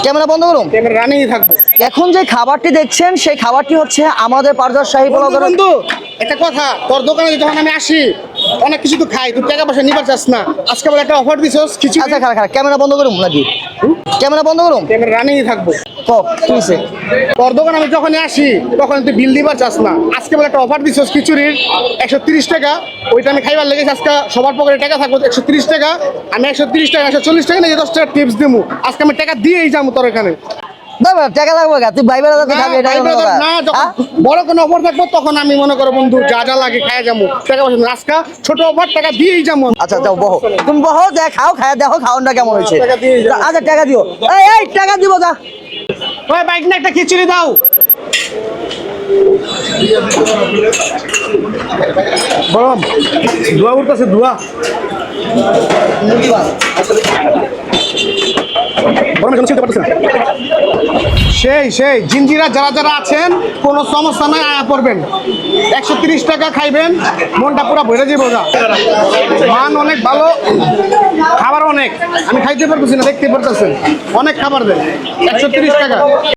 Camera বন্ধ করুন। Camera running থাকবে। এখন যে খাবারটি দেখছেন সেই খাবারটি হচ্ছে আমাদের পারজার শাহী পোলাও। বন্ধু একটা কথা, তোর দোকানে যখন আমি আসি অনেক কিছু তো খাই, তুই টাকা পয়সা নিবার চাস না, আজকে বলে একটা অফার দিছস কিছু। আচ্ছা খারাপ খারাপ ক্যামেরা বন্ধ করুন নাকি? ক্যামেরা বন্ধ করুন। ক্যামেরা রানিং থাকবো। কক কি হইছে? তোর দোকানে আমি যখন আসি তখন তুই বিল দিবার চাস না, আজকে বলে একটা অফার দিছস খিচুড়ির 130 টাকা, ওইটা আমি খাইবার লেগেছি। আজকে সবার পকেটে টাকা থাকবো 130 টাকা, আমি 130 টাকা 140 টাকা নিয়ে 10 টাকা টিপস দিমু। আজকে আমি টাকা দিয়েই যাবো তোর এখানে। দাদা টাকা লাগবে না, তুই ভাই বেড়া খাবি এটা ভাই brother, না, যখন বড় কোনো অফার থাকবো তখন আমি মনে করো বন্ধু যা যা লাগে খাইয়া যাবো, টাকা পয়সা না। আজকে ছোট অফার, টাকা দিয়েই যাবো। আচ্ছা যাও বহো, তুমি বহো, যা খাও খায়া দেখো খাওয়ানটা কেমন হয়েছে। টাকা দিয়েই যাও। আচ্ছা টাকা দিও। এই টাকা দিব যা। ওই বাইক না একটা খিচুড়ি দাও। গরম ধোয়া উঠতেছে, ধোয়া গরমে কেন ছিলতে পারতেছে না। সেই জিঞ্জিরা যারা যারা আছেন কোনো সমস্যা নাই, আয়া পড়বেন। 130 টাকা খাইবেন, মনটা পুরো ভরে যাবো। মান অনেক ভালো, খাবার অনেক। আমি খাইতে পারতেছি না, দেখতে পারতেছেন, অনেক খাবার দেন। 130 টাকা।